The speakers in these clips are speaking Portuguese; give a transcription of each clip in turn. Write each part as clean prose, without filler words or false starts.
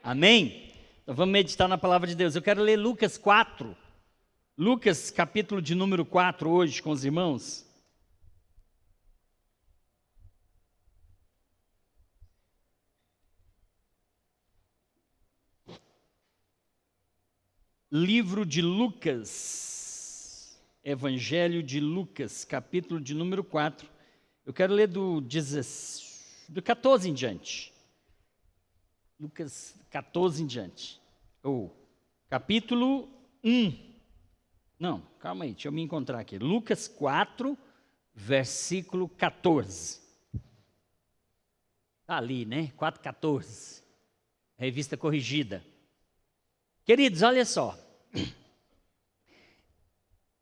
Amém? Então vamos meditar na palavra de Deus. Eu quero ler Lucas 4. Lucas, capítulo de número 4, hoje com os irmãos. Livro de Lucas, Evangelho de Lucas, capítulo de número 4. Eu quero ler do 14 em diante. Lucas 14 em diante. Capítulo 1. Não, calma aí, deixa eu me encontrar aqui. Lucas 4, versículo 14. Está ali, né? 4,14. Revista corrigida. Queridos, olha só.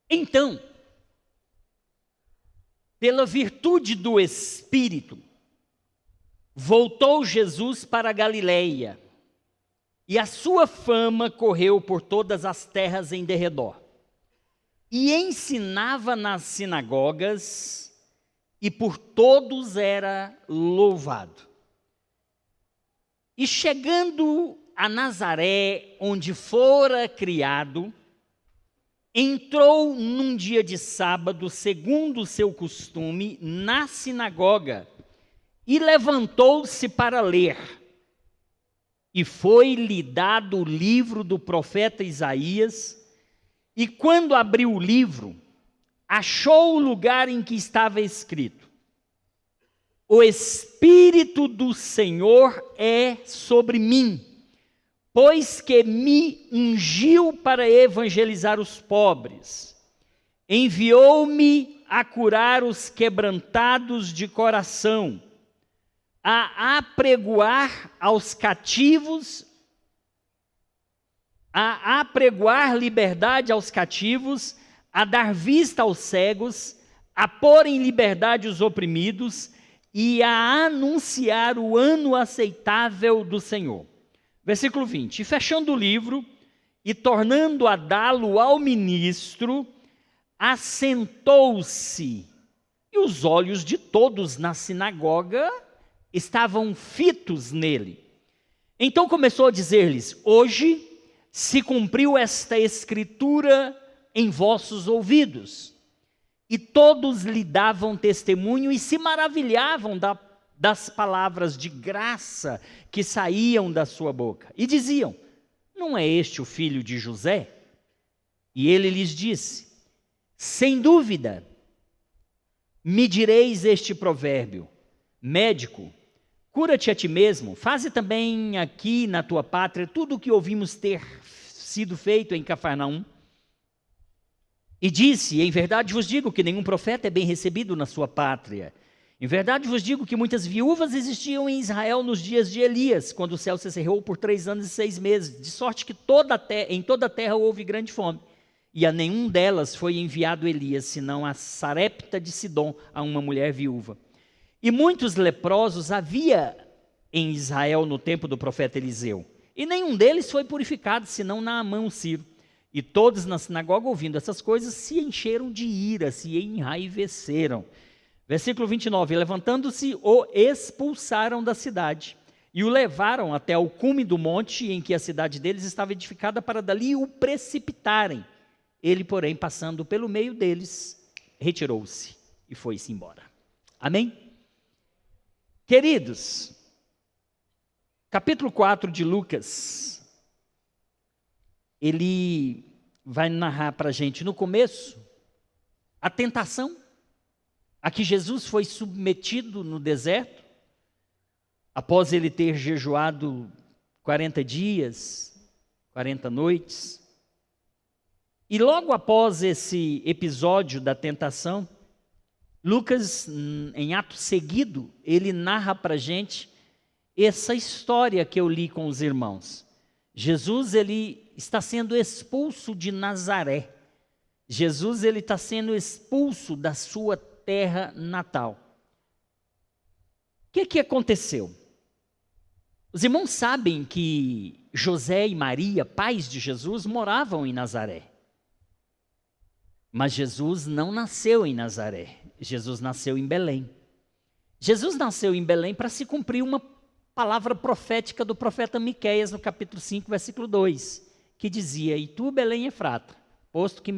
Então, pela virtude do Espírito, voltou Jesus para a Galileia, e a sua fama correu por todas as terras em derredor. E ensinava nas sinagogas, e por todos era louvado. E chegando a Nazaré, onde fora criado, entrou num dia de sábado, segundo o seu costume, na sinagoga, e levantou-se para ler. E foi-lhe dado o livro do profeta Isaías, e quando abriu o livro, achou o lugar em que estava escrito: O Espírito do Senhor é sobre mim, pois que me ungiu para evangelizar os pobres, enviou-me a curar os quebrantados de coração, a apregoar aos cativos, a apregoar liberdade aos cativos, a dar vista aos cegos, a pôr em liberdade os oprimidos e a anunciar o ano aceitável do Senhor. Versículo 20, e fechando o livro, e tornando a dá-lo ao ministro, assentou-se, e os olhos de todos na sinagoga estavam fitos nele. Então começou a dizer-lhes: Hoje se cumpriu esta escritura em vossos ouvidos. E todos lhe davam testemunho e se maravilhavam das palavras de graça que saíam da sua boca. E diziam: Não é este o filho de José? E ele lhes disse: Sem dúvida, me direis este provérbio: Médico, cura-te a ti mesmo, faze também aqui na tua pátria tudo o que ouvimos ter sido feito em Cafarnaum. E disse: Em verdade vos digo que nenhum profeta é bem recebido na sua pátria. Em verdade vos digo que muitas viúvas existiam em Israel nos dias de Elias, quando o céu se cerrou por 3 anos e 6 meses, de sorte que em toda a terra houve grande fome. E a nenhum delas foi enviado Elias, senão a Sarepta de Sidom, a uma mulher viúva. E muitos leprosos havia em Israel no tempo do profeta Eliseu, e nenhum deles foi purificado, senão Naamã o Ciro. E todos na sinagoga, ouvindo essas coisas, se encheram de ira, se enraiveceram. Versículo 29, levantando-se, o expulsaram da cidade, e o levaram até o cume do monte em que a cidade deles estava edificada, para dali o precipitarem. Ele, porém, passando pelo meio deles, retirou-se e foi-se embora. Amém? Queridos, capítulo 4 de Lucas, ele vai narrar para a gente, no começo, a tentação a que Jesus foi submetido no deserto, após ele ter jejuado 40 dias, 40 noites. E logo após esse episódio da tentação, Lucas, em ato seguido, ele narra para a gente essa história que eu li com os irmãos. Jesus, ele está sendo expulso de Nazaré. Jesus, ele está sendo expulso da sua terra natal. O que aconteceu? Os irmãos sabem que José e Maria, pais de Jesus, moravam em Nazaré. Mas Jesus não nasceu em Nazaré. Jesus nasceu em Belém. Jesus nasceu em Belém para se cumprir uma palavra profética do profeta Miqueias, no capítulo 5, versículo 2, que dizia: E tu, Belém Efrata, posto que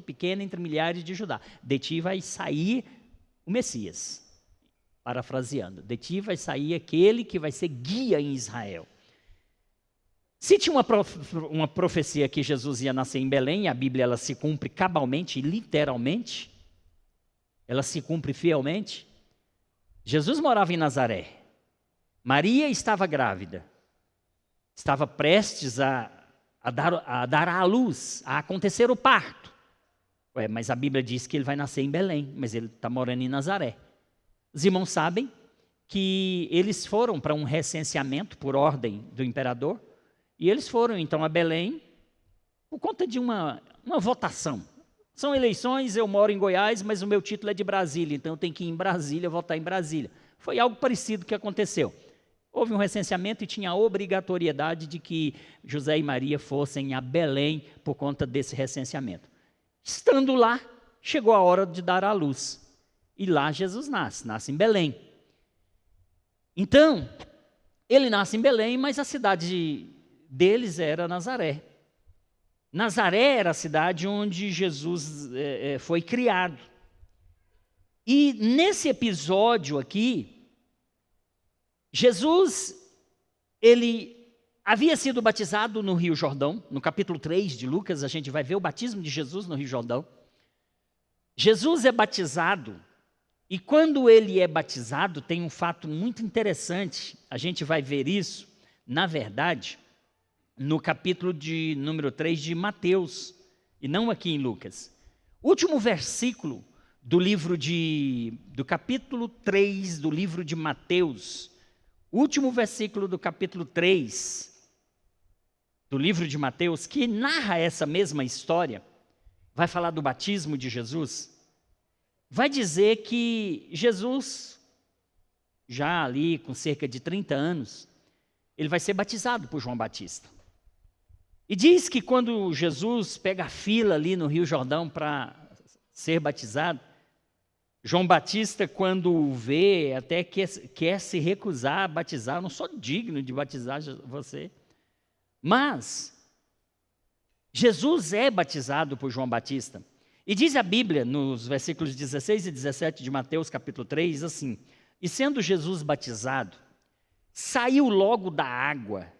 pequena entre milhares de Judá, de ti vai sair o Messias. Parafraseando, de ti vai sair aquele que vai ser guia em Israel. Se tinha uma profecia que Jesus ia nascer em Belém, a Bíblia ela se cumpre cabalmente e literalmente, ela se cumpre fielmente. Jesus morava em Nazaré, Maria estava grávida, estava prestes a dar à luz, a acontecer o parto. Mas a Bíblia diz que ele vai nascer em Belém, mas ele está morando em Nazaré. Os irmãos sabem que eles foram para um recenseamento por ordem do imperador, e eles foram então a Belém por conta de uma votação. São eleições, eu moro em Goiás, mas o meu título é de Brasília, então eu tenho que ir em Brasília, votar em Brasília. Foi algo parecido que aconteceu. Houve um recenseamento e tinha a obrigatoriedade de que José e Maria fossem a Belém por conta desse recenseamento. Estando lá, chegou a hora de dar à luz. E lá Jesus nasce em Belém. Então, ele nasce em Belém, mas a cidade deles era Nazaré. Nazaré era a cidade onde Jesus foi criado. E nesse episódio aqui, Jesus, ele havia sido batizado no Rio Jordão. No capítulo 3 de Lucas, a gente vai ver o batismo de Jesus no Rio Jordão. Jesus é batizado, e quando ele é batizado, tem um fato muito interessante, a gente vai ver isso, na verdade, no capítulo de número 3 de Mateus, e não aqui em Lucas. O último versículo do capítulo 3 do livro de Mateus, último versículo do capítulo 3 do livro de Mateus, que narra essa mesma história, vai falar do batismo de Jesus, vai dizer que Jesus, já ali com cerca de 30 anos, ele vai ser batizado por João Batista. E diz que quando Jesus pega a fila ali no Rio Jordão para ser batizado, João Batista, quando o vê, até quer se recusar a batizar. Eu não sou digno de batizar você. Mas Jesus é batizado por João Batista. E diz a Bíblia, nos versículos 16 e 17 de Mateus, capítulo 3, assim: E sendo Jesus batizado, saiu logo da água,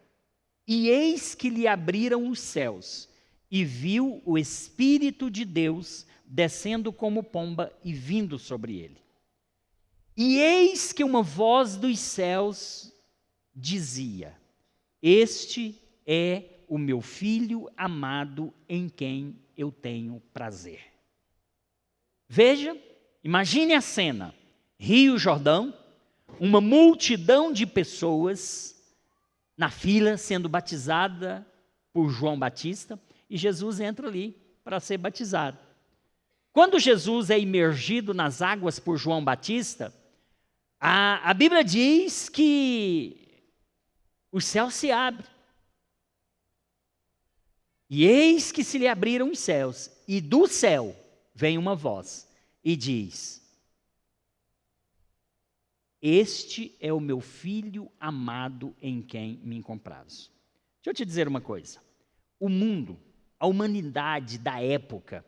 e eis que lhe abriram os céus, e viu o Espírito de Deus descendo como pomba e vindo sobre ele. E eis que uma voz dos céus dizia: Este é o meu Filho amado, em quem eu tenho prazer. Veja, imagine a cena: Rio Jordão, uma multidão de pessoas na fila sendo batizada por João Batista, e Jesus entra ali para ser batizado. Quando Jesus é imergido nas águas por João Batista, a Bíblia diz que o céu se abre. E eis que se lhe abriram os céus, e do céu vem uma voz e diz: Este é o meu Filho amado, em quem me comprazo. Deixa eu te dizer uma coisa. O mundo, a humanidade da época,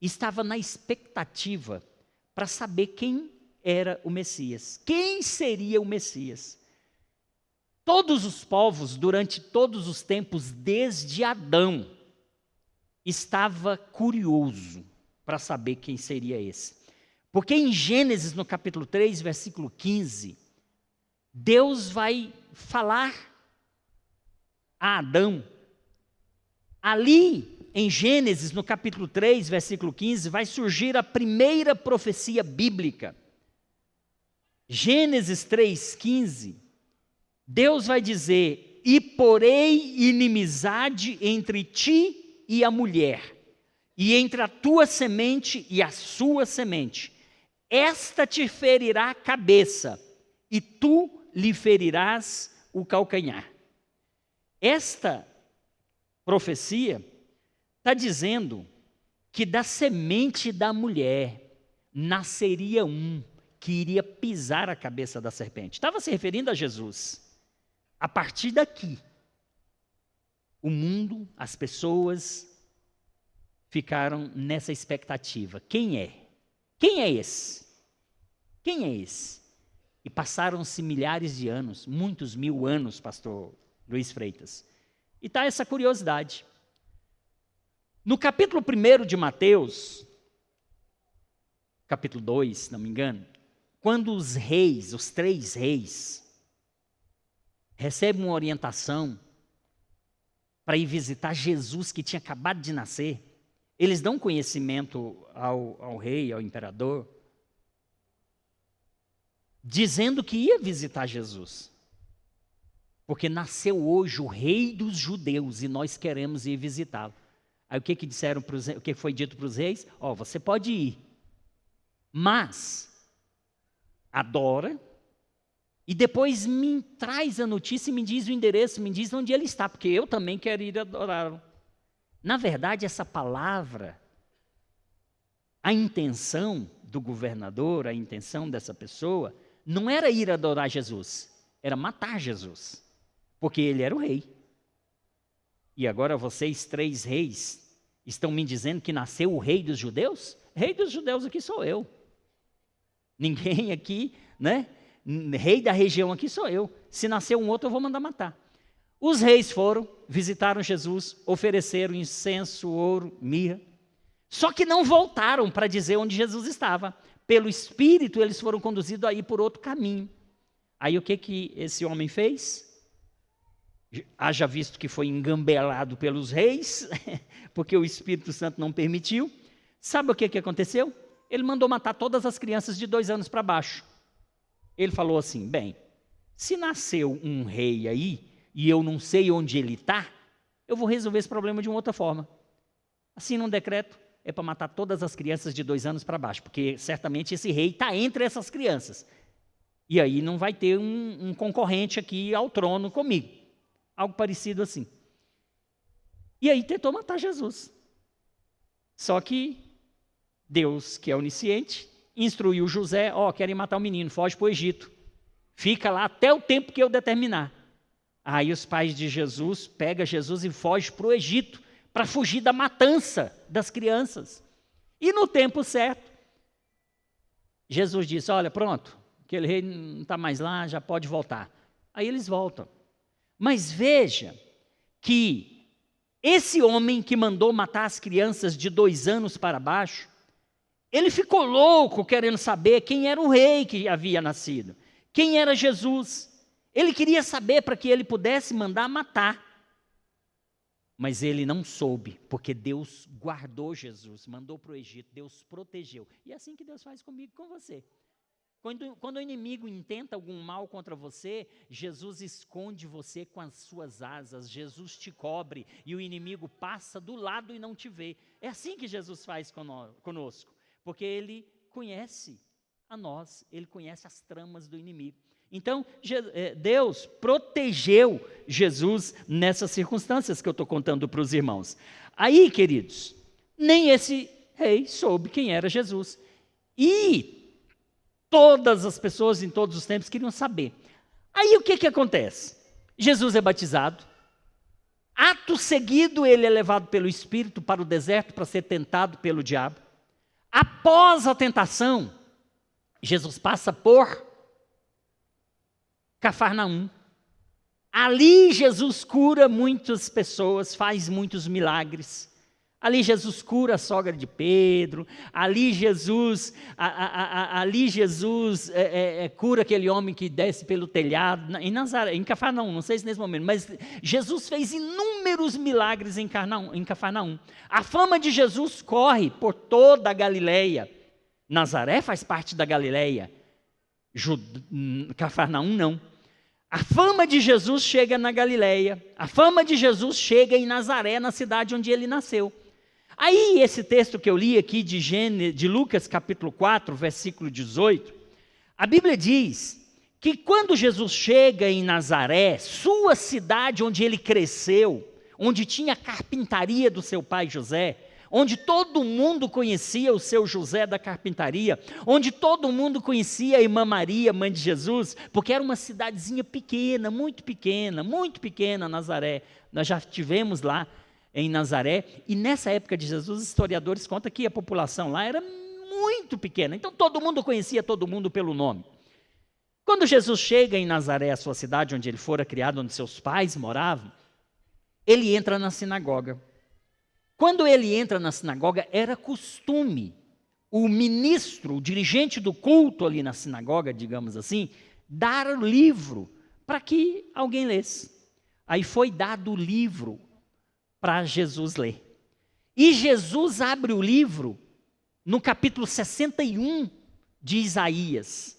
estava na expectativa para saber quem era o Messias. Quem seria o Messias? Todos os povos, durante todos os tempos, desde Adão, estava curioso para saber quem seria esse. Porque em Gênesis, no capítulo 3, versículo 15, Deus vai falar a Adão. Ali, em Gênesis, no capítulo 3, versículo 15, vai surgir a primeira profecia bíblica. Gênesis 3,15, Deus vai dizer: E porei inimizade entre ti e a mulher, e entre a tua semente e a sua semente. Esta te ferirá a cabeça, e tu lhe ferirás o calcanhar. Esta profecia está dizendo que da semente da mulher nasceria um que iria pisar a cabeça da serpente. Estava se referindo a Jesus. A partir daqui, o mundo, as pessoas ficaram nessa expectativa. Quem é? Quem é esse? Quem é esse? E passaram-se milhares de anos, muitos mil anos, pastor Luiz Freitas. E está essa curiosidade. No capítulo 1 de Mateus, capítulo 2, se não me engano, quando os reis, os 3 reis, recebem uma orientação para ir visitar Jesus que tinha acabado de nascer, eles dão conhecimento ao rei, ao imperador, dizendo que ia visitar Jesus. Porque nasceu hoje o rei dos judeus e nós queremos ir visitá-lo. Aí o que disseram o que foi dito para os reis? Você pode ir, mas adora e depois me traz a notícia e me diz o endereço, me diz onde ele está, porque eu também quero ir adorá-lo. Na verdade, essa palavra, a intenção do governador, a intenção dessa pessoa, não era ir adorar Jesus, era matar Jesus, porque ele era o rei. E agora vocês 3 reis estão me dizendo que nasceu o rei dos judeus? Rei dos judeus aqui sou eu. Ninguém aqui, né? Rei da região aqui sou eu. Se nascer um outro, eu vou mandar matar. Os reis foram, visitaram Jesus, ofereceram incenso, ouro, mirra. Só que não voltaram para dizer onde Jesus estava. Pelo Espírito, eles foram conduzidos a ir por outro caminho. Aí o que esse homem fez? Haja visto que foi engambelado pelos reis, porque o Espírito Santo não permitiu. Sabe o que aconteceu? Ele mandou matar todas as crianças de 2 anos para baixo. Ele falou assim, bem, se nasceu um rei aí, e eu não sei onde ele está, eu vou resolver esse problema de uma outra forma. Assim, num decreto, é para matar todas as crianças de 2 anos para baixo, porque certamente esse rei está entre essas crianças. E aí não vai ter um concorrente aqui ao trono comigo. Algo parecido assim. E aí tentou matar Jesus. Só que Deus, que é onisciente, instruiu José, querem matar o menino, foge para o Egito. Fica lá até o tempo que eu determinar. Aí os pais de Jesus pegam Jesus e fogem para o Egito, para fugir da matança das crianças. E no tempo certo, Jesus disse, olha, pronto, aquele rei não está mais lá, já pode voltar. Aí eles voltam. Mas veja que esse homem que mandou matar as crianças de 2 anos para baixo, ele ficou louco querendo saber quem era o rei que havia nascido, quem era Jesus. Ele queria saber para que ele pudesse mandar matar. Mas ele não soube, porque Deus guardou Jesus, mandou para o Egito, Deus protegeu. E é assim que Deus faz comigo e com você. Quando o inimigo intenta algum mal contra você, Jesus esconde você com as suas asas, Jesus te cobre e o inimigo passa do lado e não te vê. É assim que Jesus faz conosco, porque ele conhece a nós, ele conhece as tramas do inimigo. Então, Deus protegeu Jesus nessas circunstâncias que eu estou contando para os irmãos. Aí, queridos, nem esse rei soube quem era Jesus. E todas as pessoas em todos os tempos queriam saber. Aí o que acontece? Jesus é batizado. Ato seguido, ele é levado pelo Espírito para o deserto para ser tentado pelo diabo. Após a tentação, Jesus passa por Cafarnaum. Ali Jesus cura muitas pessoas, faz muitos milagres. Ali Jesus cura a sogra de Pedro. Ali Jesus cura aquele homem que desce pelo telhado. Em Nazaré, em Cafarnaum, não sei se nesse momento, mas Jesus fez inúmeros milagres em Cafarnaum. A fama de Jesus corre por toda a Galileia. Nazaré faz parte da Galileia. Cafarnaum não. A fama de Jesus chega na Galileia. A fama de Jesus chega em Nazaré, na cidade onde ele nasceu. Aí, esse texto que eu li aqui de Lucas, capítulo 4, versículo 18, a Bíblia diz que quando Jesus chega em Nazaré, sua cidade onde ele cresceu, onde tinha a carpintaria do seu pai José, onde todo mundo conhecia o seu José da carpintaria, onde todo mundo conhecia a irmã Maria, mãe de Jesus, porque era uma cidadezinha pequena, muito pequena, Nazaré. Nós já estivemos lá em Nazaré, e nessa época de Jesus, os historiadores contam que a população lá era muito pequena, então todo mundo conhecia todo mundo pelo nome. Quando Jesus chega em Nazaré, a sua cidade onde ele fora criado, onde seus pais moravam, ele entra na sinagoga. Quando ele entra na sinagoga, era costume o ministro, o dirigente do culto ali na sinagoga, digamos assim, dar o livro para que alguém lesse. Aí foi dado o livro para Jesus ler. E Jesus abre o livro no capítulo 61 de Isaías.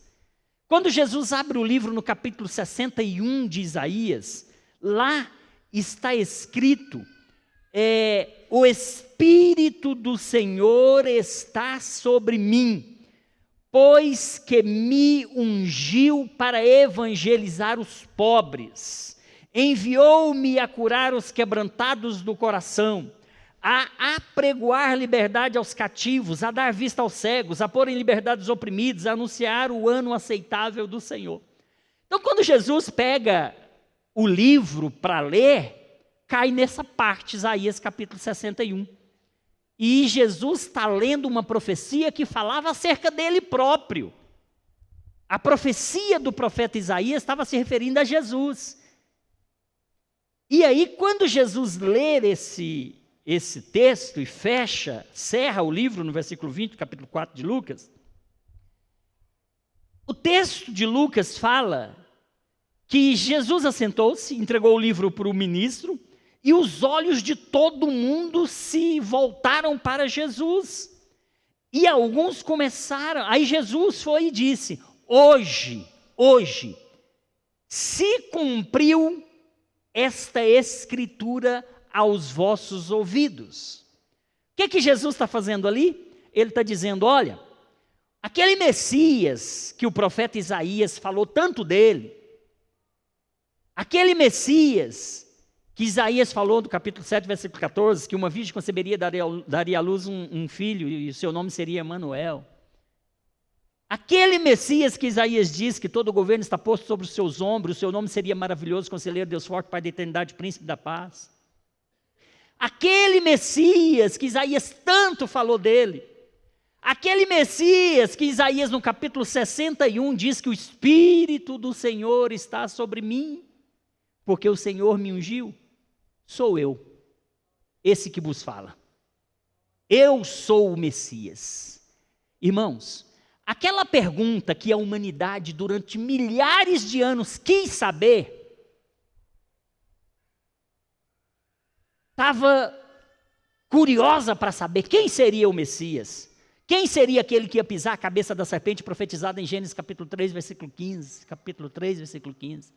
Quando Jesus abre o livro no capítulo 61 de Isaías, lá está escrito, o Espírito do Senhor está sobre mim, pois que me ungiu para evangelizar os pobres, enviou-me a curar os quebrantados do coração, a apregoar liberdade aos cativos, a dar vista aos cegos, a pôr em liberdade os oprimidos, a anunciar o ano aceitável do Senhor. Então, quando Jesus pega o livro para ler, cai nessa parte, Isaías capítulo 61. E Jesus está lendo uma profecia que falava acerca dele próprio. A profecia do profeta Isaías estava se referindo a Jesus. E aí, quando Jesus lê esse texto e cerra o livro no versículo 20, capítulo 4 de Lucas, o texto de Lucas fala que Jesus assentou-se, entregou o livro para o ministro, e os olhos de todo mundo se voltaram para Jesus. E alguns começaram, aí Jesus foi e disse, hoje, se cumpriu esta escritura aos vossos ouvidos. O que Jesus está fazendo ali? Ele está dizendo, olha, aquele Messias que o profeta Isaías falou tanto dele, aquele Messias que Isaías falou no capítulo 7, versículo 14, que uma virgem conceberia, daria à luz um filho, e o seu nome seria Emanuel. Aquele Messias que Isaías diz que todo o governo está posto sobre os seus ombros, o seu nome seria maravilhoso, conselheiro, Deus forte, Pai da eternidade, príncipe da paz. Aquele Messias que Isaías tanto falou dele, aquele Messias que Isaías no capítulo 61 diz que o Espírito do Senhor está sobre mim, porque o Senhor me ungiu, sou eu, esse que vos fala. Eu sou o Messias. Irmãos, aquela pergunta que a humanidade durante milhares de anos quis saber, estava curiosa para saber quem seria o Messias, quem seria aquele que ia pisar a cabeça da serpente profetizada em Gênesis capítulo 3, versículo 15, capítulo 3, versículo 15.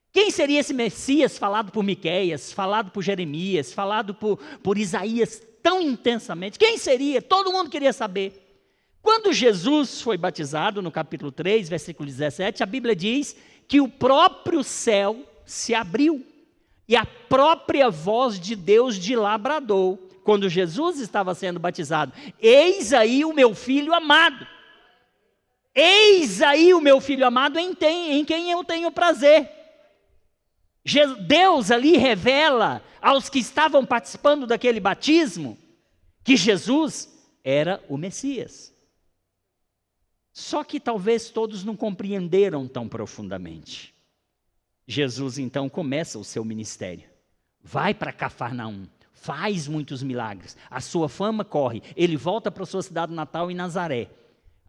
Quem seria esse Messias falado por Miqueias, falado por Jeremias, falado por Isaías tão intensamente? Quem seria? Todo mundo queria saber. Quando Jesus foi batizado, no capítulo 3, versículo 17, a Bíblia diz que o próprio céu se abriu e a própria voz de Deus de lá bradou, quando Jesus estava sendo batizado, eis aí o meu filho amado, eis aí o meu filho amado em quem eu tenho prazer. Deus ali revela aos que estavam participando daquele batismo, que Jesus era o Messias. Só que talvez todos não compreenderam tão profundamente. Jesus então começa o seu ministério, vai para Cafarnaum, faz muitos milagres, a sua fama corre, ele volta para a sua cidade natal em Nazaré.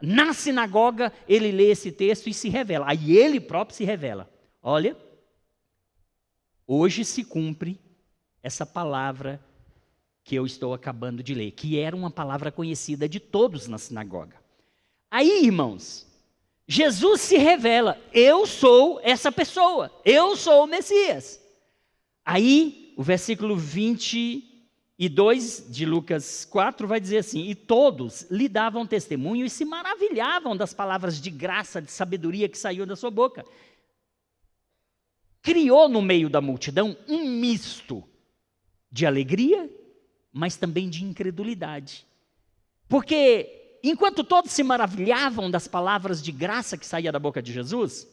Na sinagoga ele lê esse texto e se revela, aí ele próprio se revela, olha, hoje se cumpre essa palavra que eu estou acabando de ler, que era uma palavra conhecida de todos na sinagoga. Aí, irmãos, Jesus se revela, eu sou essa pessoa, eu sou o Messias. Aí, o versículo 22 de Lucas 4 vai dizer assim, e todos lhe davam testemunho e se maravilhavam das palavras de graça, de sabedoria que saíam da sua boca. Criou no meio da multidão um misto de alegria, mas também de incredulidade. Porque enquanto todos se maravilhavam das palavras de graça que saía da boca de Jesus,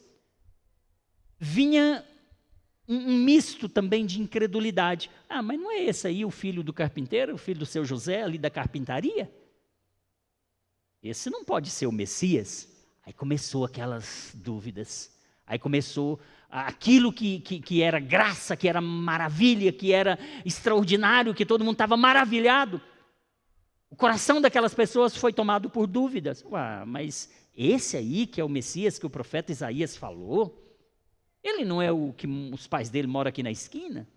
vinha um misto também de incredulidade. Ah, mas não é esse aí o filho do carpinteiro, o filho do seu José ali da carpintaria? Esse não pode ser o Messias. Aí começou aquelas dúvidas. Aí começou aquilo que era graça, que era maravilha, que era extraordinário, que todo mundo estava maravilhado. O coração daquelas pessoas foi tomado por dúvidas. Ué, mas esse aí que é o Messias que o profeta Isaías falou, ele não é o que os pais dele moram aqui na esquina?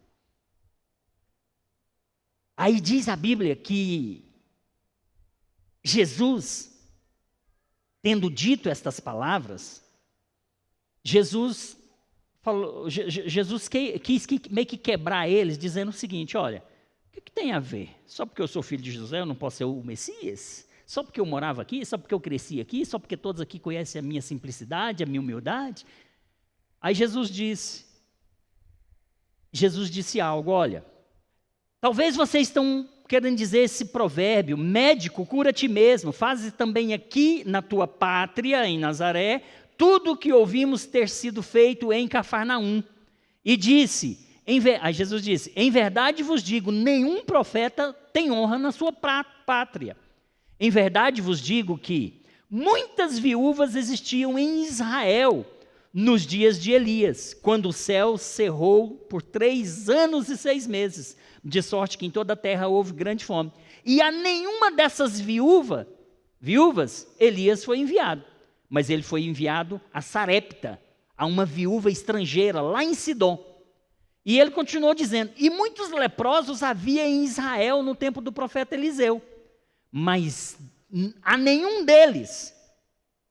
Aí diz a Bíblia que Jesus, tendo dito estas palavras, Jesus quis meio que quebrar eles, dizendo o seguinte: olha, o que tem a ver? Só porque eu sou filho de José eu não posso ser o Messias? Só porque eu morava aqui? Só porque eu cresci aqui? Só porque todos aqui conhecem a minha simplicidade, a minha humildade? Aí Jesus disse algo: olha, talvez vocês estão querendo dizer esse provérbio, médico, cura a ti mesmo, fazes também aqui na tua pátria, em Nazaré, tudo o que ouvimos ter sido feito em Cafarnaum. E disse, aí Jesus disse, em verdade vos digo, nenhum profeta tem honra na sua pátria. Em verdade vos digo que muitas viúvas existiam em Israel, nos dias de Elias, quando o céu cerrou por 3 anos e 6 meses, de sorte que em toda a terra houve grande fome. E a nenhuma dessas viúvas, Elias foi enviado, mas ele foi enviado a Sarepta, a uma viúva estrangeira, lá em Sidom. E ele continuou dizendo, e muitos leprosos havia em Israel no tempo do profeta Eliseu, mas a nenhum deles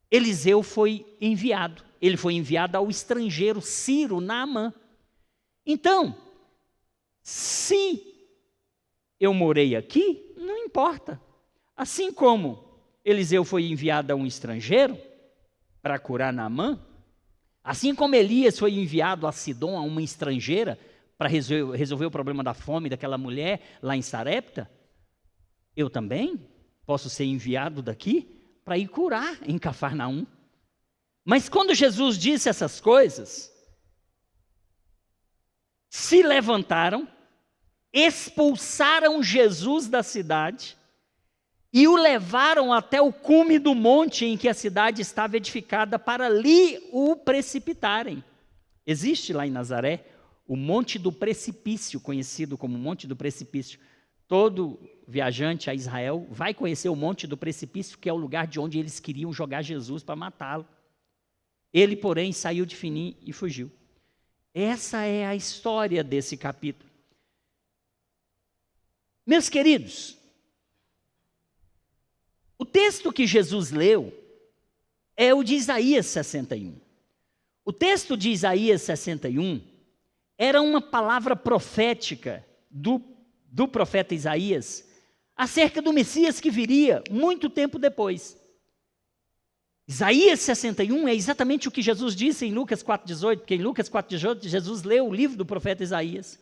Eliseu foi enviado. Ele foi enviado ao estrangeiro Ciro Naamã. Então, se eu morei aqui, não importa. Assim como Eliseu foi enviado a um estrangeiro para curar Naamã, assim como Elias foi enviado a Sidom, a uma estrangeira, para resolver o problema da fome daquela mulher lá em Sarepta, eu também posso ser enviado daqui para ir curar em Cafarnaum. Mas quando Jesus disse essas coisas, se levantaram, expulsaram Jesus da cidade e o levaram até o cume do monte em que a cidade estava edificada para ali o precipitarem. Existe lá em Nazaré o Monte do Precipício, conhecido como Monte do Precipício. Todo viajante a Israel vai conhecer o Monte do Precipício, que é o lugar de onde eles queriam jogar Jesus para matá-lo. Ele, porém, saiu de fininho e fugiu. Essa é a história desse capítulo. Meus queridos, o texto que Jesus leu é o de Isaías 61. O texto de Isaías 61 era uma palavra profética do profeta Isaías acerca do Messias que viria muito tempo depois. Isaías 61 é exatamente o que Jesus disse em Lucas 4,18, porque em Lucas 4,18 Jesus leu o livro do profeta Isaías.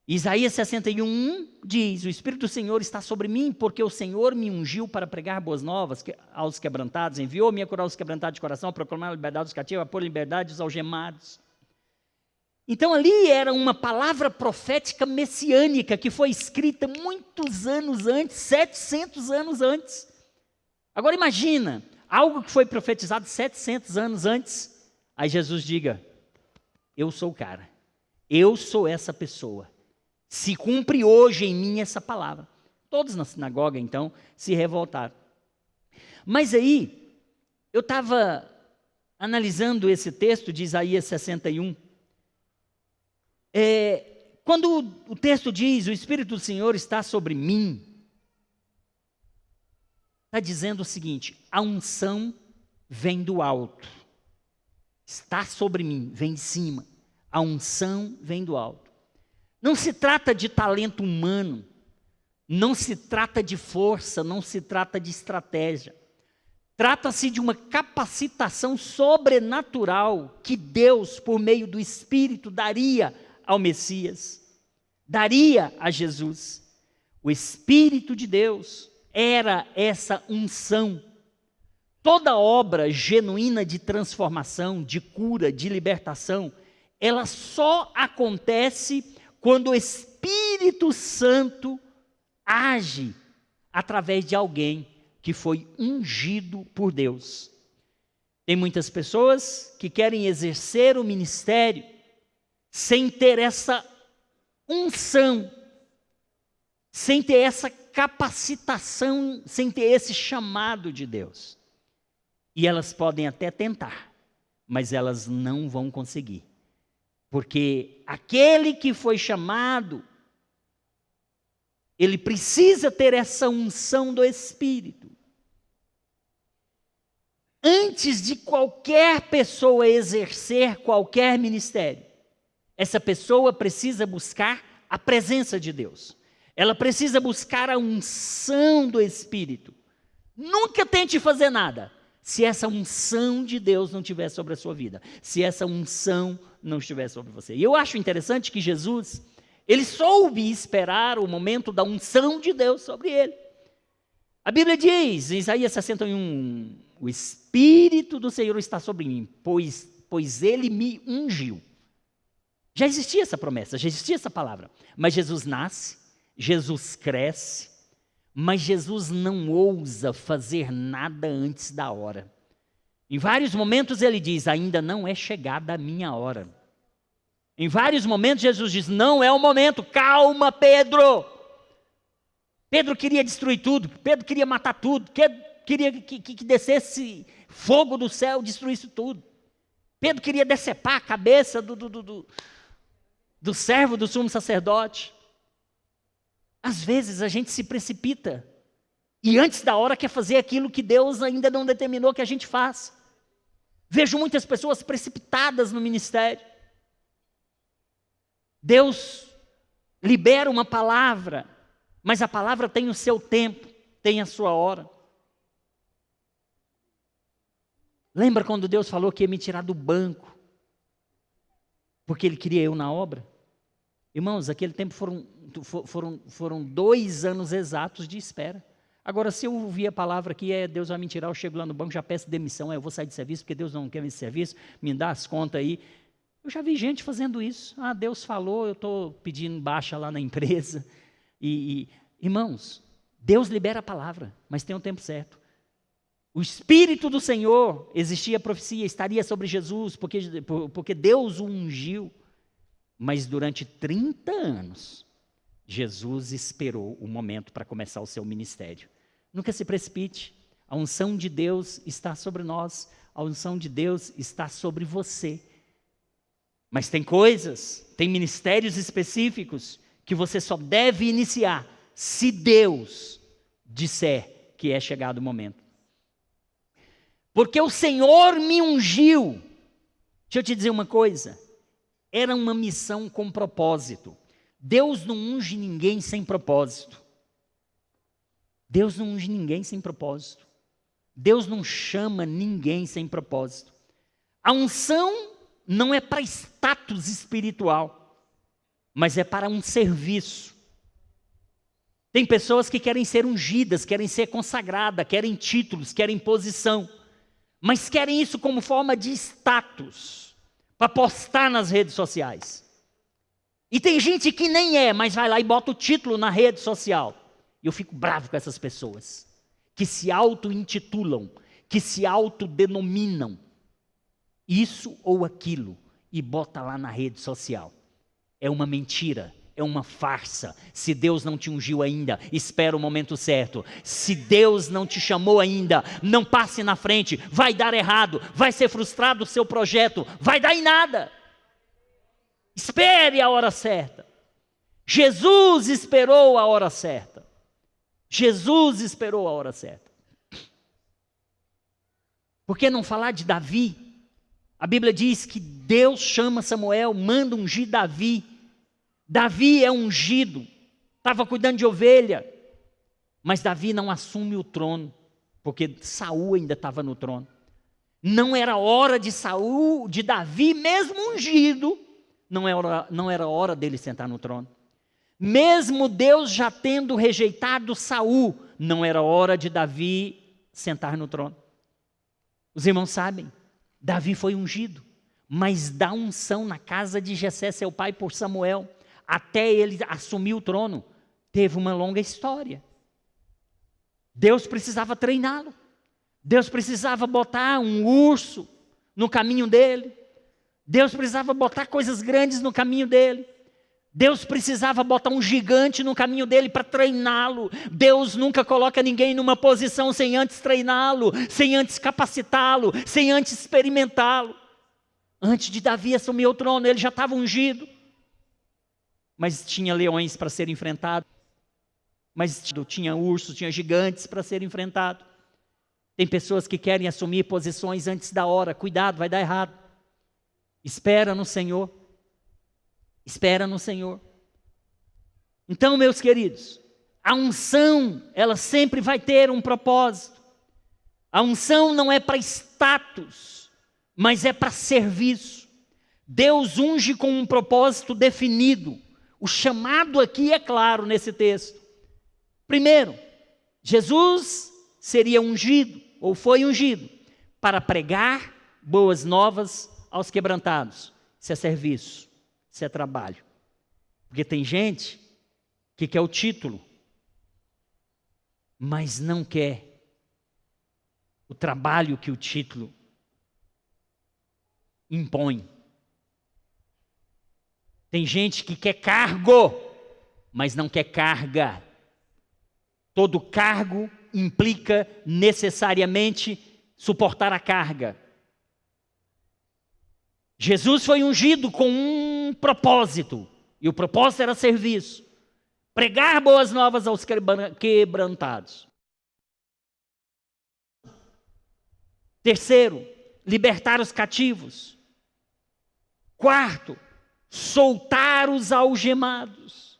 Isaías 61 diz, o Espírito do Senhor está sobre mim, porque o Senhor me ungiu para pregar boas novas aos quebrantados, enviou-me a curar os quebrantados de coração, a proclamar a liberdade dos cativos, a pôr liberdade aos algemados. Então ali era uma palavra profética messiânica que foi escrita muitos anos antes, 700 anos antes. Agora imagina, algo que foi profetizado 700 anos antes, aí Jesus diga, eu sou o cara, eu sou essa pessoa, se cumpre hoje em mim essa palavra. Todos na sinagoga então se revoltaram. Mas aí, eu estava analisando esse texto de Isaías 61, quando o texto diz, o Espírito do Senhor está sobre mim, está dizendo o seguinte, a unção vem do alto, está sobre mim, vem de cima, a unção vem do alto. Não se trata de talento humano, não se trata de força, não se trata de estratégia, trata-se de uma capacitação sobrenatural que Deus, por meio do Espírito, daria ao Messias, daria a Jesus. O Espírito de Deus era essa unção. Toda obra genuína de transformação, de cura, de libertação, ela só acontece quando o Espírito Santo age através de alguém que foi ungido por Deus. Tem muitas pessoas que querem exercer o ministério sem ter essa unção, sem ter essa capacitação, sem ter esse chamado de Deus. E elas podem até tentar, mas elas não vão conseguir. Porque aquele que foi chamado, ele precisa ter essa unção do Espírito. Antes de qualquer pessoa exercer qualquer ministério, essa pessoa precisa buscar a presença de Deus. Ela precisa buscar a unção do Espírito. Nunca tente fazer nada se essa unção de Deus não estiver sobre a sua vida, se essa unção não estiver sobre você. E eu acho interessante que Jesus, ele soube esperar o momento da unção de Deus sobre ele. A Bíblia diz, em Isaías 61, o Espírito do Senhor está sobre mim, pois ele me ungiu. Já existia essa promessa, já existia essa palavra. Mas Jesus nasce, Jesus cresce, mas Jesus não ousa fazer nada antes da hora. Em vários momentos ele diz, ainda não é chegada a minha hora. Em vários momentos Jesus diz, não é o momento, calma Pedro. Pedro queria destruir tudo, Pedro queria matar tudo, queria que descesse fogo do céu e destruísse tudo. Pedro queria decepar a cabeça do servo do sumo sacerdote. Às vezes a gente se precipita e antes da hora quer fazer aquilo que Deus ainda não determinou que a gente faça. Vejo muitas pessoas precipitadas no ministério. Deus libera uma palavra, mas a palavra tem o seu tempo, tem a sua hora. Lembra quando Deus falou que ia me tirar do banco, porque Ele queria eu na obra? Irmãos, aquele tempo foram 2 anos exatos de espera. Agora, se eu ouvir a palavra aqui, Deus vai me tirar, eu chego lá no banco, já peço demissão, eu vou sair de serviço, porque Deus não quer esse serviço, me dá as contas aí. Eu já vi gente fazendo isso. Deus falou, eu estou pedindo baixa lá na empresa. Irmãos, Deus libera a palavra, mas tem um tempo certo. O Espírito do Senhor, existia a profecia, estaria sobre Jesus, porque Deus o ungiu. Mas durante 30 anos, Jesus esperou o momento para começar o seu ministério. Nunca se precipite. A unção de Deus está sobre nós. A unção de Deus está sobre você. Mas tem coisas, tem ministérios específicos que você só deve iniciar se Deus disser que é chegado o momento. Porque o Senhor me ungiu. Deixa eu te dizer uma coisa. Era uma missão com propósito. Deus não unge ninguém sem propósito. Deus não unge ninguém sem propósito. Deus não chama ninguém sem propósito. A unção não é para status espiritual, mas é para um serviço. Tem pessoas que querem ser ungidas, querem ser consagradas, querem títulos, querem posição, mas querem isso como forma de status, para postar nas redes sociais. E tem gente que nem mas vai lá e bota o título na rede social. E eu fico bravo com essas pessoas, que se auto-intitulam, que se autodenominam isso ou aquilo, e bota lá na rede social. É uma mentira, é uma farsa. Se Deus não te ungiu ainda, espera o momento certo. Se Deus não te chamou ainda, não passe na frente, vai dar errado, vai ser frustrado o seu projeto, vai dar em nada. Espere a hora certa. Jesus esperou a hora certa. Jesus esperou a hora certa. Por que não falar de Davi? A Bíblia diz que Deus chama Samuel, manda ungir Davi. Davi é ungido, estava cuidando de ovelha, mas Davi não assume o trono, porque Saul ainda estava no trono. Não era hora de Saul, de Davi, mesmo ungido, não era hora dele sentar no trono. Mesmo Deus já tendo rejeitado Saul, não era hora de Davi sentar no trono. Os irmãos sabem, Davi foi ungido, mas da unção na casa de Jessé, seu pai, por Samuel, até ele assumir o trono, teve uma longa história. Deus precisava treiná-lo. Deus precisava botar um urso no caminho dele. Deus precisava botar coisas grandes no caminho dele. Deus precisava botar um gigante no caminho dele para treiná-lo. Deus nunca coloca ninguém numa posição sem antes treiná-lo, sem antes capacitá-lo, sem antes experimentá-lo. Antes de Davi assumir o trono, ele já estava ungido. Mas tinha leões para ser enfrentado. Mas tinha ursos, tinha gigantes para ser enfrentado. Tem pessoas que querem assumir posições antes da hora. Cuidado, vai dar errado. Espera no Senhor. Espera no Senhor. Então, meus queridos, a unção, ela sempre vai ter um propósito. A unção não é para status, mas é para serviço. Deus unge com um propósito definido. O chamado aqui é claro nesse texto. Primeiro, Jesus seria ungido, ou foi ungido, para pregar boas novas aos quebrantados. Isso é serviço, isso é trabalho. Porque tem gente que quer o título, mas não quer o trabalho que o título impõe. Tem gente que quer cargo, mas não quer carga. Todo cargo implica necessariamente suportar a carga. Jesus foi ungido com um propósito, e o propósito era serviço. Pregar boas novas aos quebrantados. Terceiro, libertar os cativos. Quarto, soltar os algemados.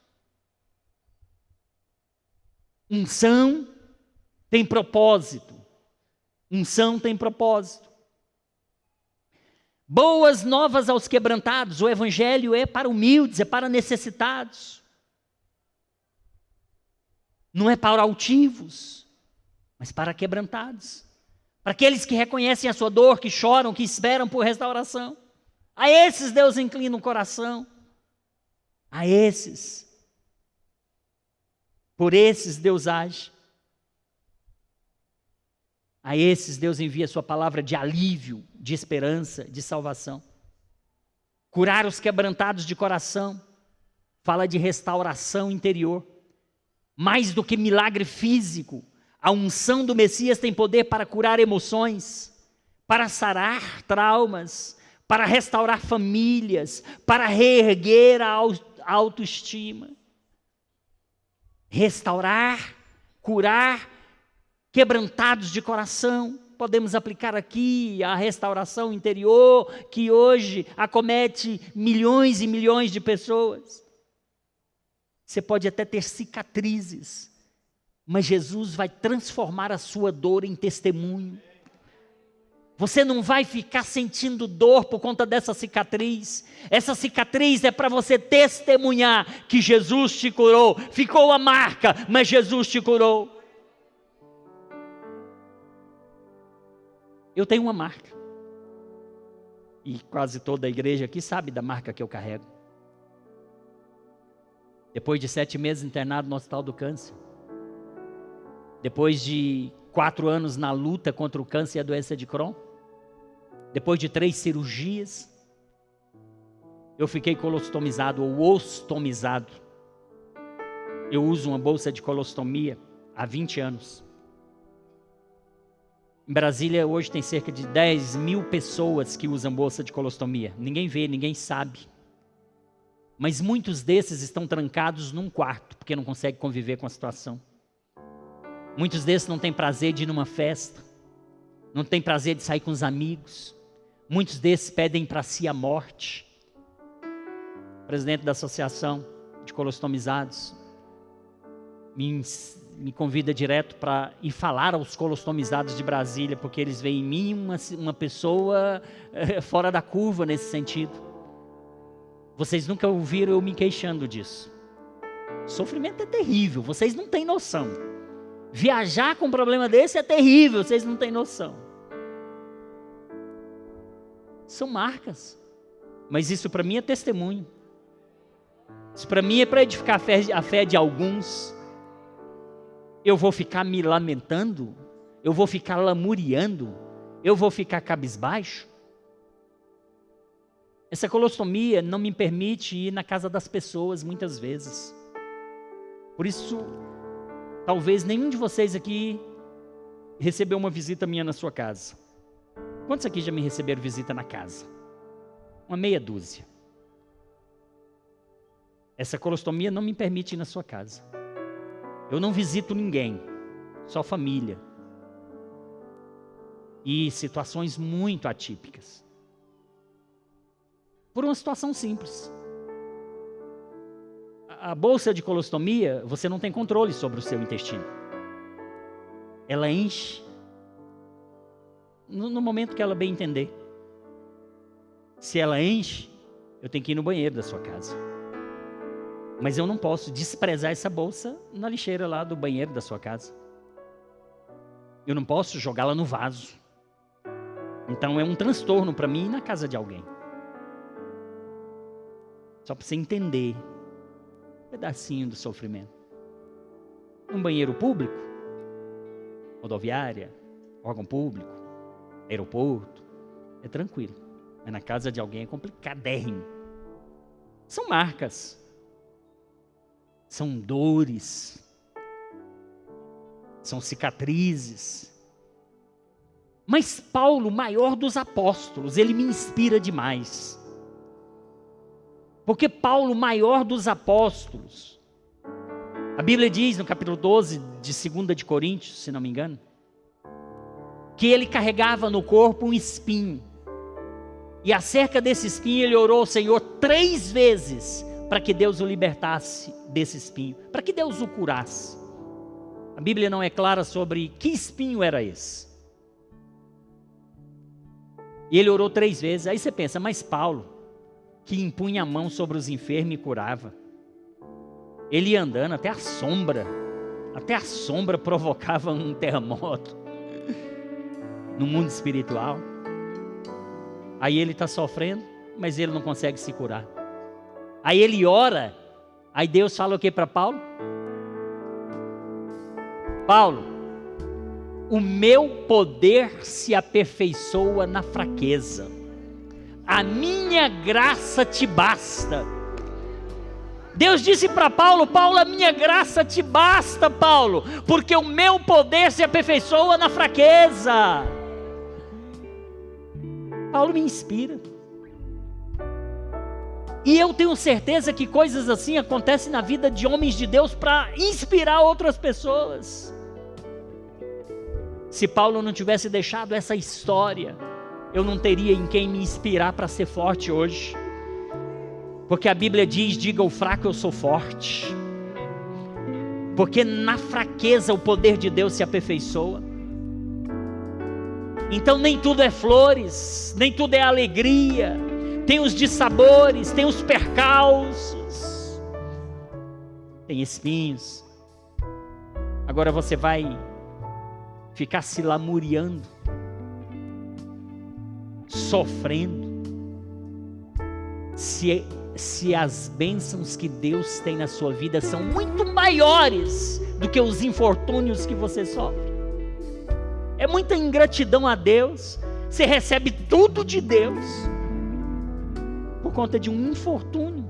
Unção tem propósito. Unção tem propósito. Boas novas aos quebrantados. O evangelho é para humildes, é para necessitados. Não é para altivos, mas para quebrantados. Para aqueles que reconhecem a sua dor, que choram, que esperam por restauração. A esses Deus inclina o coração. A esses. Por esses Deus age. A esses Deus envia a sua palavra de alívio, de esperança, de salvação. Curar os quebrantados de coração. Fala de restauração interior. Mais do que milagre físico, a unção do Messias tem poder para curar emoções, para sarar traumas, para restaurar famílias, para reerguer a autoestima. Restaurar, curar quebrantados de coração. Podemos aplicar aqui a restauração interior, que hoje acomete milhões e milhões de pessoas. Você pode até ter cicatrizes, mas Jesus vai transformar a sua dor em testemunho. Você não vai ficar sentindo dor por conta dessa cicatriz. Essa cicatriz é para você testemunhar que Jesus te curou. Ficou a marca, mas Jesus te curou. Eu tenho uma marca. E quase toda a igreja aqui sabe da marca que eu carrego. Depois de 7 meses internado no Hospital do Câncer. Depois de 4 anos na luta contra o câncer e a doença de Crohn. Depois de 3 cirurgias. Eu fiquei colostomizado ou ostomizado. Eu uso uma bolsa de colostomia há 20 anos. Em Brasília hoje tem cerca de 10 mil pessoas que usam bolsa de colostomia. Ninguém vê, ninguém sabe. Mas muitos desses estão trancados num quarto, porque não conseguem conviver com a situação. Muitos desses não têm prazer de ir numa festa, não têm prazer de sair com os amigos. Muitos desses pedem para si a morte. O presidente da Associação de Colostomizados me convida direto para ir falar aos colostomizados de Brasília, porque eles veem em mim uma pessoa fora da curva nesse sentido. Vocês nunca ouviram eu me queixando disso. Sofrimento é terrível, vocês não têm noção. Viajar com um problema desse é terrível, vocês não têm noção. São marcas. Mas isso para mim é testemunho. Isso para mim é para edificar a fé de alguns. Eu vou ficar me lamentando? Eu vou ficar lamuriando? Eu vou ficar cabisbaixo? Essa colostomia não me permite ir na casa das pessoas muitas vezes. Por isso, talvez nenhum de vocês aqui recebeu uma visita minha na sua casa. Quantos aqui já me receberam visita na casa? Uma meia dúzia. Essa colostomia não me permite ir na sua casa. Eu não visito ninguém, só família. E situações muito atípicas. Por uma situação simples. A bolsa de colostomia, você não tem controle sobre o seu intestino. Ela enche no momento que ela bem entender. Se ela enche, eu tenho que ir no banheiro da sua casa. Mas eu não posso desprezar essa bolsa na lixeira lá do banheiro da sua casa. Eu não posso jogá-la no vaso. Então é um transtorno para mim ir na casa de alguém. Só para você entender um pedacinho do sofrimento. Um banheiro público, rodoviária, órgão público, aeroporto, é tranquilo. Mas na casa de alguém é complicadérrimo. São marcas. São dores. São cicatrizes. Mas Paulo, maior dos apóstolos, ele me inspira demais. Porque Paulo, maior dos apóstolos, a Bíblia diz no capítulo 12 de 2 de Coríntios, se não me engano, que ele carregava no corpo um espinho. E acerca desse espinho ele orou ao Senhor 3 vezes para que Deus o libertasse desse espinho, para que Deus o curasse. A Bíblia não é clara sobre que espinho era esse. E ele orou 3 vezes. Aí você pensa, mas Paulo, que impunha a mão sobre os enfermos e curava, ele ia andando até a sombra provocava um terremoto no mundo espiritual. Aí ele está sofrendo, mas ele não consegue se curar. Aí ele ora, aí Deus fala o que para Paulo? Paulo, o meu poder se aperfeiçoa na fraqueza. A minha graça te basta. Deus disse para Paulo, Paulo, a minha graça te basta, Paulo, porque o meu poder se aperfeiçoa na fraqueza. Paulo me inspira. E eu tenho certeza que coisas assim acontecem na vida de homens de Deus para inspirar outras pessoas. Se Paulo não tivesse deixado essa história, eu não teria em quem me inspirar para ser forte hoje. Porque a Bíblia diz, diga ao fraco, eu sou forte. Porque na fraqueza o poder de Deus se aperfeiçoa. Então nem tudo é flores, nem tudo é alegria. Tem os dissabores, tem os percalços, tem espinhos. Agora você vai ficar se lamuriando, sofrendo, se as bênçãos que Deus tem na sua vida são muito maiores do que os infortúnios que você sofre. É muita ingratidão a Deus. Você recebe tudo de Deus por conta de um infortúnio.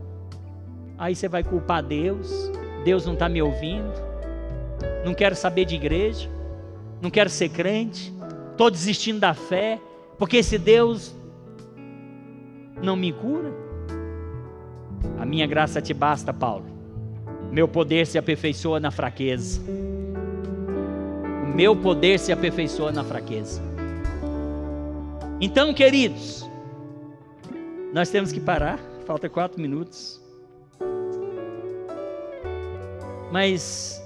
Aí você vai culpar Deus. Deus não está me ouvindo. Não quero saber de igreja. Não quero ser crente. Estou desistindo da fé. Porque esse Deus não me cura. A minha graça te basta, Paulo. Meu poder se aperfeiçoa na fraqueza. O meu poder se aperfeiçoa na fraqueza. Então, queridos, nós temos que parar. Falta 4 minutos. Mas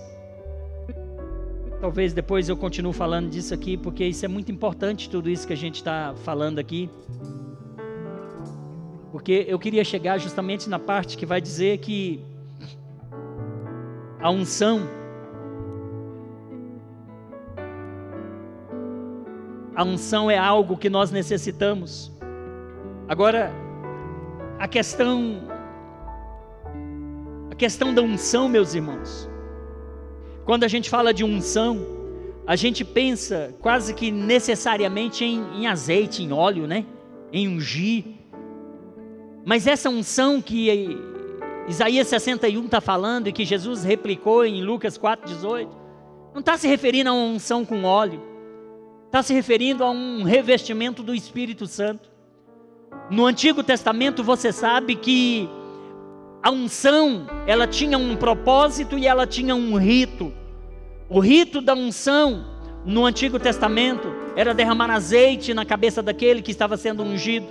talvez depois eu continue falando disso aqui, porque isso é muito importante, tudo isso que a gente está falando aqui. Porque eu queria chegar justamente na parte que vai dizer que A unção é algo que nós necessitamos. Agora, a questão da unção, meus irmãos, quando a gente fala de unção, a gente pensa quase que necessariamente em azeite, em óleo, né? Em ungir. Mas essa unção que Isaías 61 está falando e que Jesus replicou em Lucas 4,18, não está se referindo a uma unção com óleo, está se referindo a um revestimento do Espírito Santo. No Antigo Testamento você sabe que a unção, ela tinha um propósito e ela tinha um rito. O rito da unção no Antigo Testamento era derramar azeite na cabeça daquele que estava sendo ungido.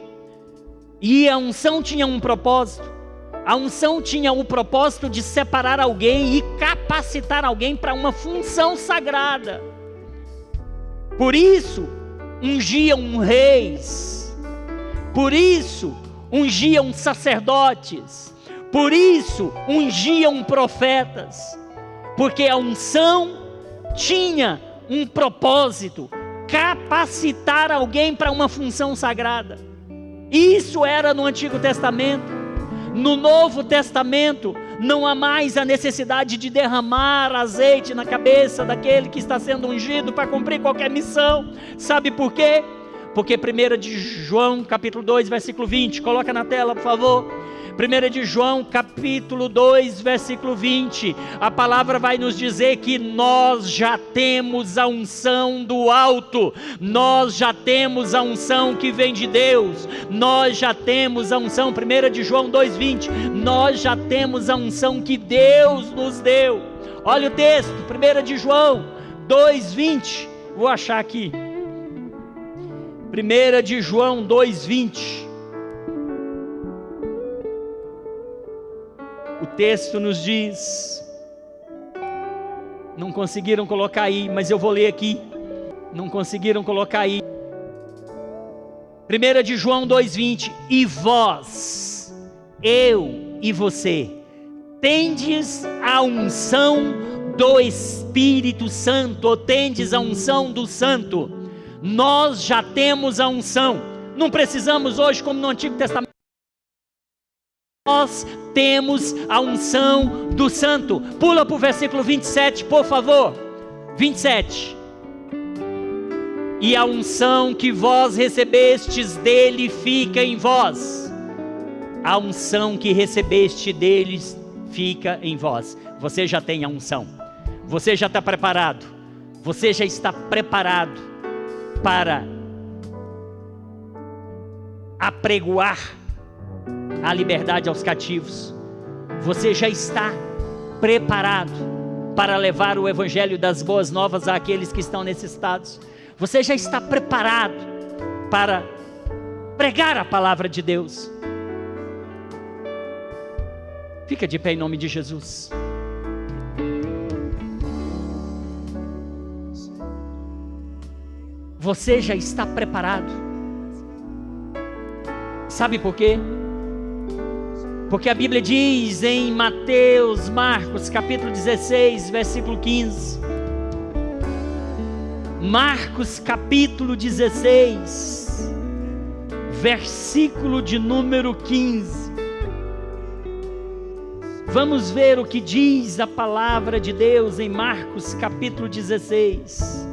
E a unção tinha um propósito. A unção tinha o propósito de separar alguém e capacitar alguém para uma função sagrada. Por isso, ungiam reis. Por isso, ungiam sacerdotes. Por isso, ungiam profetas. Porque a unção tinha um propósito: capacitar alguém para uma função sagrada. Isso era no Antigo Testamento. No Novo Testamento, não há mais a necessidade de derramar azeite na cabeça daquele que está sendo ungido para cumprir qualquer missão. Sabe por quê? Porque 1 de João, capítulo 2, versículo 20, coloca na tela, por favor. 1 de João, capítulo 2, versículo 20, a palavra vai nos dizer que nós já temos a unção do alto, nós já temos a unção que vem de Deus, nós já temos a unção, 1 de João 2, 20, nós já temos a unção que Deus nos deu. Olha o texto, 1 de João 2, 20, vou achar aqui, 1 de João 2, 20, o texto nos diz, não conseguiram colocar aí, mas eu vou ler aqui, não conseguiram colocar aí, 1 de João 2,20, e vós, eu e você, tendes a unção do Espírito Santo, ou tendes a unção do Santo. Nós já temos a unção, não precisamos hoje, como no Antigo Testamento, nós temos a unção do Santo. Pula para o versículo 27, por favor. 27. E a unção que vós recebestes dele fica em vós. A unção que recebeste deles fica em vós. Você já tem a unção. Você já está preparado. Você já está preparado para apregoar a liberdade aos cativos. Você já está preparado para levar o evangelho das boas novas àqueles que estão necessitados. Você já está preparado para pregar a palavra de Deus. Fica de pé em nome de Jesus. Você já está preparado. Sabe por quê? Porque a Bíblia diz em Marcos capítulo 16, versículo 15. Marcos capítulo 16, versículo de número 15. Vamos ver o que diz a palavra de Deus em Marcos capítulo 16.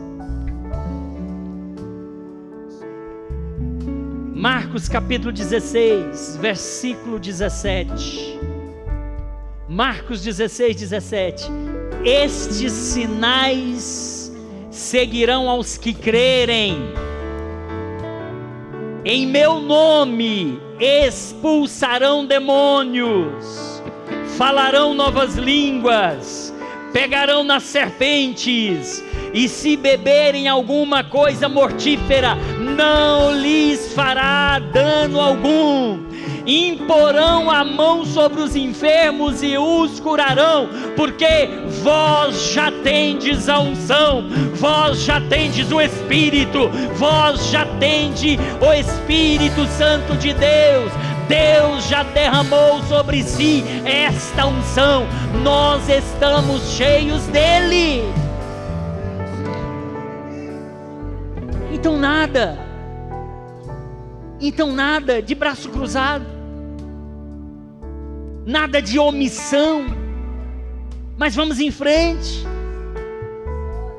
Marcos capítulo 16, versículo 17. Marcos 16, 17. Estes sinais seguirão aos que crerem. Em meu nome expulsarão demônios, falarão novas línguas, pegarão nas serpentes, e se beberem alguma coisa mortífera, não lhes fará dano algum. Imporão a mão sobre os enfermos e os curarão, porque vós já tendes a unção, vós já tendes o Espírito, vós já tendes o Espírito Santo de Deus. Deus já derramou sobre si esta unção. Nós estamos cheios dele. Então nada de braço cruzado, nada de omissão, mas vamos em frente.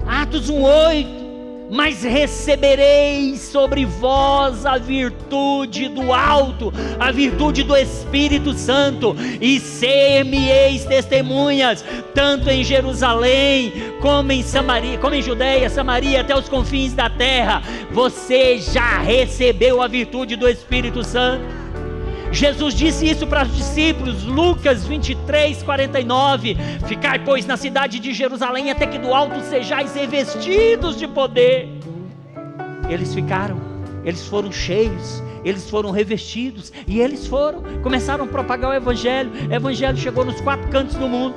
Atos 1:8, mas recebereis sobre vós a virtude do alto, a virtude do Espírito Santo, e ser-me-eis testemunhas, tanto em Jerusalém, como em Samaria, como em Judeia, Samaria, até os confins da terra. Você já recebeu a virtude do Espírito Santo. Jesus disse isso para os discípulos, Lucas 23:49, ficai pois na cidade de Jerusalém, até que do alto sejais revestidos de poder. Eles ficaram, eles foram cheios, eles foram revestidos, e eles começaram a propagar o Evangelho chegou nos 4 cantos do mundo.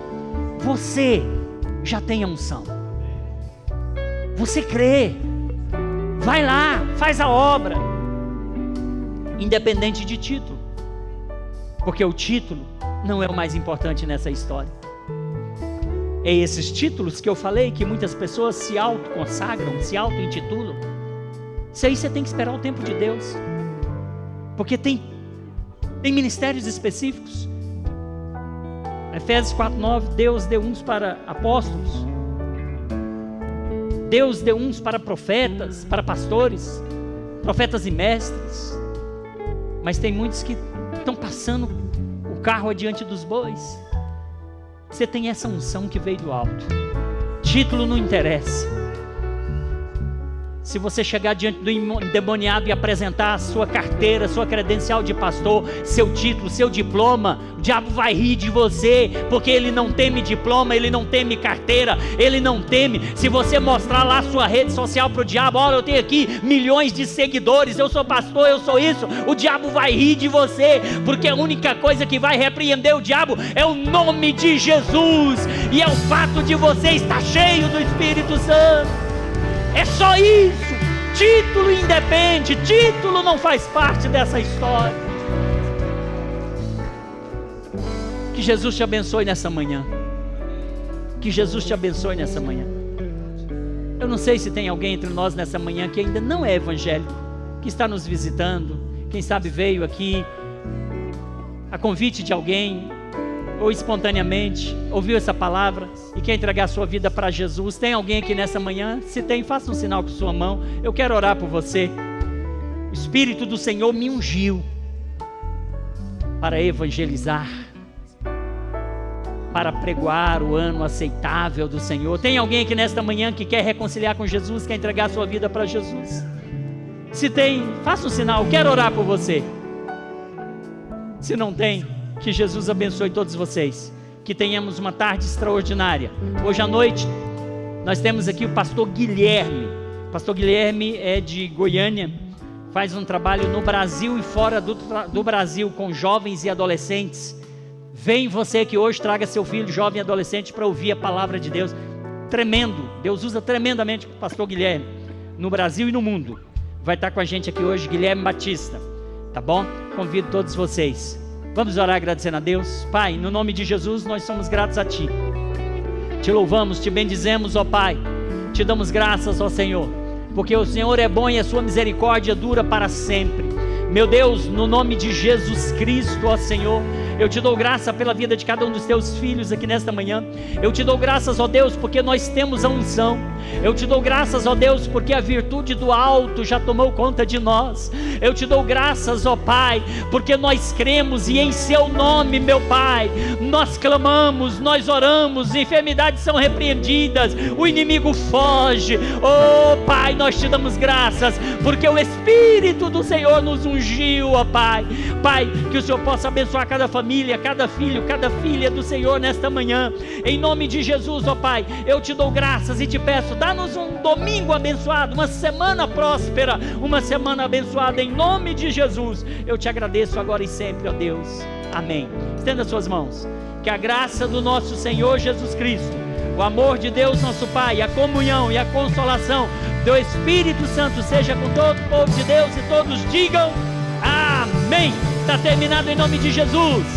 Você já tem a unção, você crê, vai lá, faz a obra, independente de título, porque o título não é o mais importante nessa história. É esses títulos que eu falei, que muitas pessoas se autoconsagram, se auto-intitulam. Isso aí você tem que esperar o tempo de Deus, porque tem ministérios específicos. Efésios 4:9, Deus deu uns para apóstolos, Deus deu uns para profetas, para pastores, profetas e mestres, mas tem muitos que estão passando o carro adiante dos bois. Você tem essa unção que veio do alto. Título não interessa. Se você chegar diante do endemoniado e apresentar a sua carteira, sua credencial de pastor, seu título, seu diploma, o diabo vai rir de você, porque ele não teme diploma, ele não teme carteira, ele não teme. Se você mostrar lá a sua rede social para o diabo, olha, eu tenho aqui milhões de seguidores, eu sou pastor, eu sou isso, o diabo vai rir de você, porque a única coisa que vai repreender o diabo é o nome de Jesus, e é o fato de você estar cheio do Espírito Santo. É só isso. Título independe, título não faz parte dessa história. Que Jesus te abençoe nessa manhã. Que Jesus te abençoe nessa manhã. Eu não sei se tem alguém entre nós nessa manhã que ainda não é evangélico, que está nos visitando, quem sabe veio aqui a convite de alguém, ou espontaneamente ouviu essa palavra e quer entregar a sua vida para Jesus. Tem alguém aqui nessa manhã? Se tem, faça um sinal com sua mão. Eu quero orar por você. O Espírito do Senhor me ungiu para evangelizar, para pregoar o ano aceitável do Senhor. Tem alguém aqui nesta manhã que quer reconciliar com Jesus, quer entregar a sua vida para Jesus? Se tem, faça um sinal, eu quero orar por você. Se não tem, que Jesus abençoe todos vocês, que tenhamos uma tarde extraordinária. Hoje à noite nós temos aqui o pastor Guilherme. O pastor Guilherme é de Goiânia, faz um trabalho no Brasil e fora do Brasil com jovens e adolescentes. Vem você que hoje, traga seu filho jovem e adolescente para ouvir a palavra de Deus. Tremendo, Deus usa tremendamente o pastor Guilherme no Brasil e no mundo. Vai estar com a gente aqui hoje Guilherme Batista, tá bom? Convido todos vocês. Vamos orar agradecendo a Deus. Pai, no nome de Jesus nós somos gratos a Ti. Te louvamos, Te bendizemos, ó Pai. Te damos graças, ó Senhor, porque o Senhor é bom e a Sua misericórdia dura para sempre. Meu Deus, no nome de Jesus Cristo, ó Senhor, eu Te dou graça pela vida de cada um dos Teus filhos aqui nesta manhã. Eu Te dou graças, ó Deus, porque nós temos a unção. Eu Te dou graças, ó Deus, porque a virtude do alto já tomou conta de nós. Eu Te dou graças, ó Pai, porque nós cremos e em Seu nome, meu Pai, nós clamamos, nós oramos, enfermidades são repreendidas, o inimigo foge. Oh Pai, nós Te damos graças, porque o Espírito do Senhor nos ungiu, ó Pai. Pai, que o Senhor possa abençoar cada família, cada filho, cada filha do Senhor nesta manhã, em nome de Jesus, ó Pai. Eu Te dou graças e Te peço, dá-nos um domingo abençoado, uma semana próspera, uma semana abençoada, em nome de Jesus. Eu Te agradeço agora e sempre, ó Deus, amém. Estenda suas mãos. Que a graça do nosso Senhor Jesus Cristo, o amor de Deus nosso Pai, a comunhão e a consolação do Espírito Santo seja com todo o povo de Deus, e todos digam amém. Amém. Está terminado em nome de Jesus.